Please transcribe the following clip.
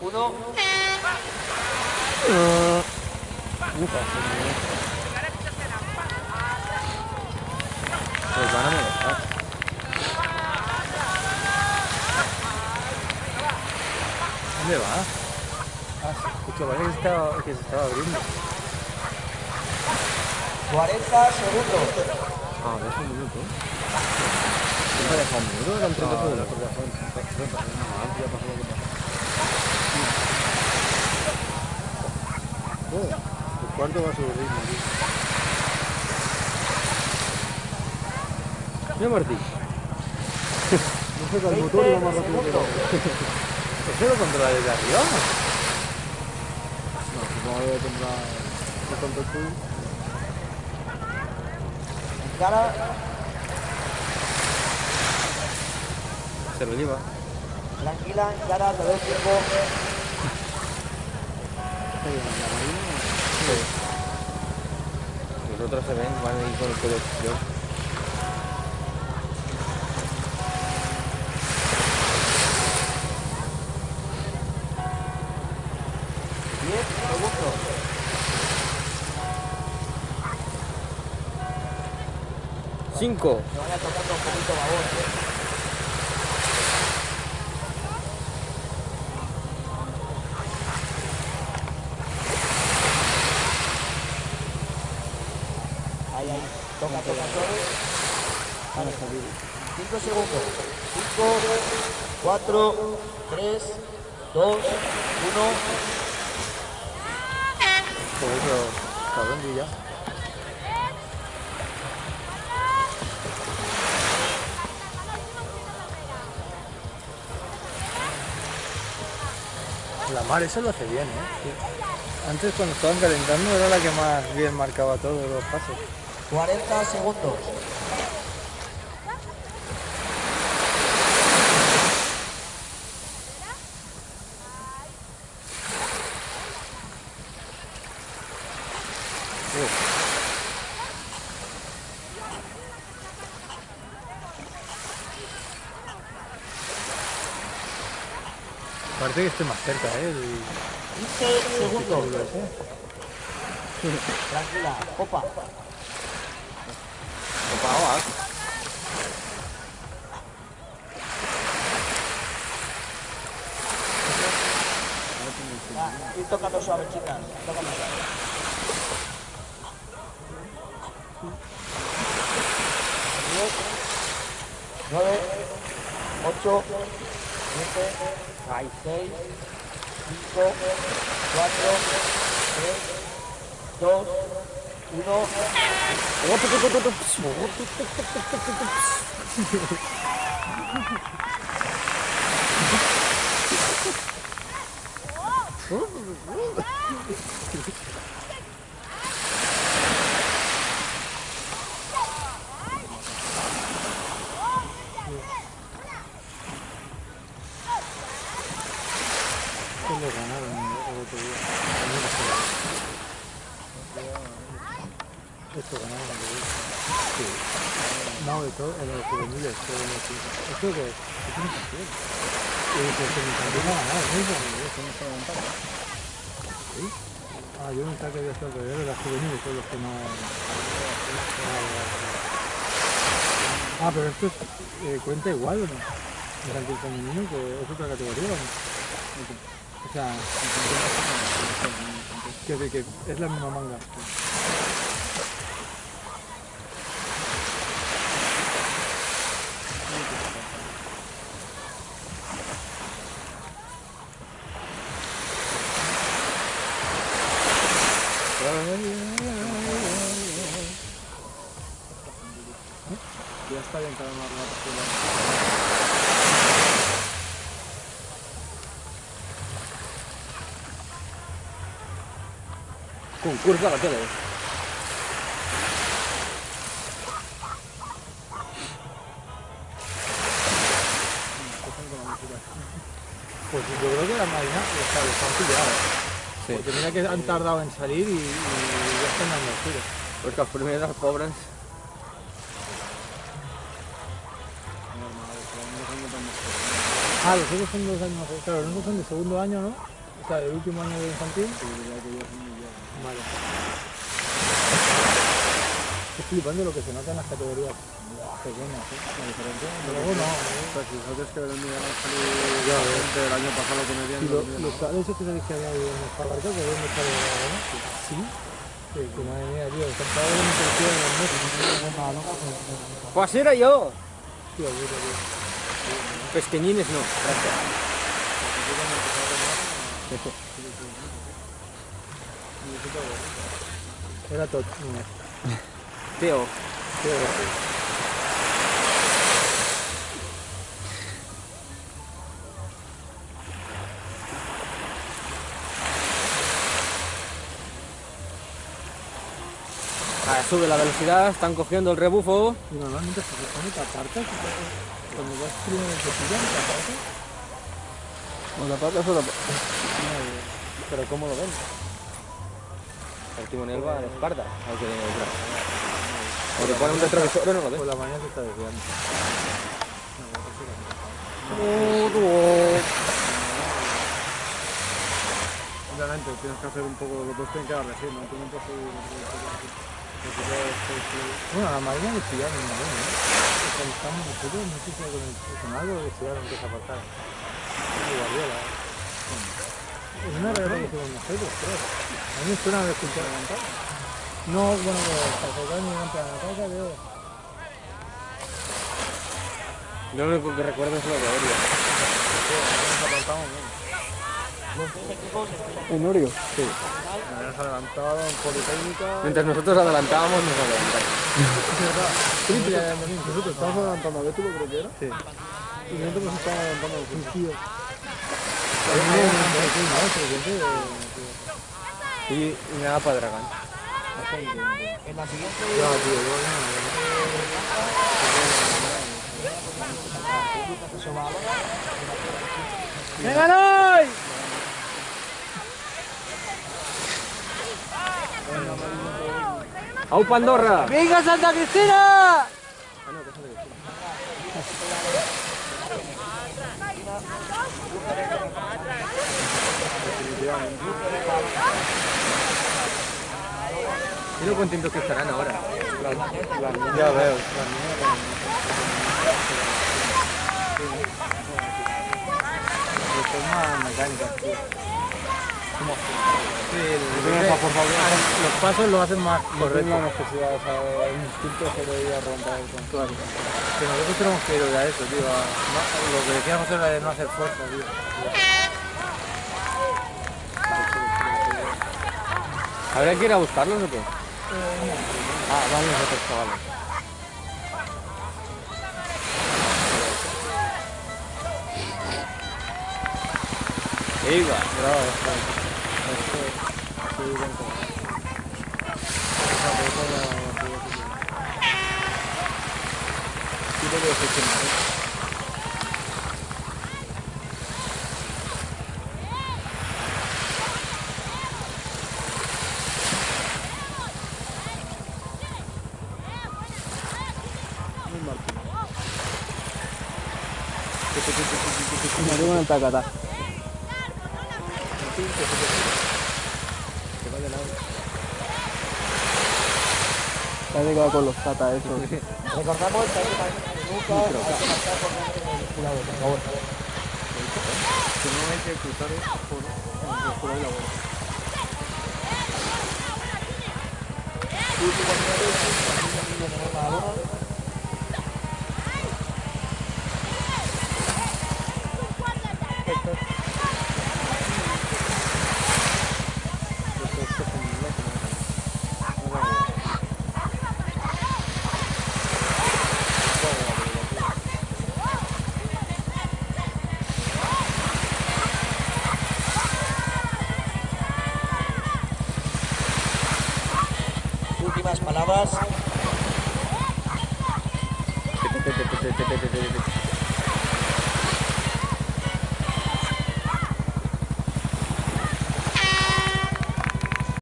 1. Pues van a molestar. ¿Dónde va? Ah, sí, escucho, parece que se estaba abriendo. 40 segundos. Ah, ves un minuto. ¿Quién ha dejado un minuto? Eran 30 segundos. Ya pasó lo que pasó. El cuarto va a subir ritmo, tío. Mira, Martí. No sé, el motor iba más rápido que todo. ¿Eso lo controla desde arriba? No, supongo que tendrá el control tuyo. Cara. Se lo lleva. Tranquila, cara, te doy tiempo. Los otros se ven, van a ir con el colección. Cinco. Me vaya tocando un poquito babor. Ahí, toca suave. Vale, 5 segundos. 5, 4, 3, 2, 1. Por eso, cabrón, y ya. La mar eso lo hace bien, ¿eh? Antes cuando estaban calentando era la que más bien marcaba todos los pasos. 40 segundos. Parece que esté más cerca, ¿eh? 15 segundos. Tranquila, copa. Copa agua. Ir tocando suave, chicas. Tócame suave. 10, 9, 8, 7, 6, 5, 4, 3, 2, 1. Esto lo ganaron el otro día. Esto ganaron el otro día. Sí. No, de todo, en los juveniles, todo en los juveniles. ¿Esto qué es? ¿Qué tiene que hacer? Pues en mi jardín no ha ganado, ¿no? ¿Eso no está levantado? ¿Sí? Ah, yo pensaba que había estado alrededor de las juveniles, son los que no... Ah, pero esto es, cuenta igual, ¿o no? Infantil femenino, que es otra categoría, ¿o no? O sea, que es la misma manga. Ya está bien para una relación. Concurso a la tele. Pues yo creo que la Marina los han pillado. Sí. Porque mira que han tardado en salir y ya están dando el tiro. Porque las primeras pobres. Ah, los otros son 2 años más. Claro, los otros son de segundo año, ¿no? O sea, el último año de infantil. Vale. Estoy flipando lo que se nota en las categorías pequeñas, ¿eh? La diferencia. Luego no, Pues si sabes que el día salió gente el año pasado que me dieron. los chavales que sabéis que había en los Fabarca, que habían echado de la gana. Sí. Que madre mía, tío, están pagando en tercero en los meses. Pues así era yo. Tío, tío. Pesqueñines no, gracias. Era todo. Teo. Sube la velocidad, están cogiendo el rebufo. Y normalmente se supone que apartas cuando vas primero en cotilla, te apartas. ¿O la patas o la patas? Pero ¿cómo lo ven? El timonel va a la espalda, aunque viene detrás. O te pone un retrovisor o no lo ves. Por la mañana se está desviando. Obviamente tienes que hacer un poco, los dos tienen que darle, sí, no tienen que hacer Bueno, a la marina le pillaron en marina, ¿eh? Cuando estamos nosotros, no sé si con algo le pillaron que se apartara. Y Guardiola. Es una regla que hicimos nosotros, creo. A mí me suena de escuchar levantar. No, bueno, para sacar ni levantar la carga, veo. Yo lo único que recuerdo es la teoría. Nos apartamos, ¿no? ¿En Orio? Sí. Nos adelantaron en Politécnica. Mientras nosotros adelantábamos, nos adelantaron. Es verdad. Nosotros estábamos adelantando a Bétulo, creo que era. Sí. Y nosotros nos estábamos adelantando a los Tío. Y nada para Dragán. En la siguiente... Ya, tío, ¡Venga, Noy! ¡Au, Pandorra! ¡Venga, Santa Cristina! Y lo contentos que estarán ahora. ya veo. Más mecánica, tío. Sí, los pasos lo hacen más correcto. la necesidad, o sea, el instinto se le iba a romper el control. Que nosotros tenemos que ir a eso, tío. Lo que decíamos era de no hacer fuerza, tío. ¿Habrá que ir a buscarlos o qué? Ah, van los otros chavales. Iba. Me tengo una tacata. Se ha llegado con los tatas esos. Recordamos que hay que nunca hay que marcar con el cuidado, por favor. Que no hay que cruzar por ahí la bola. Últimas palabras.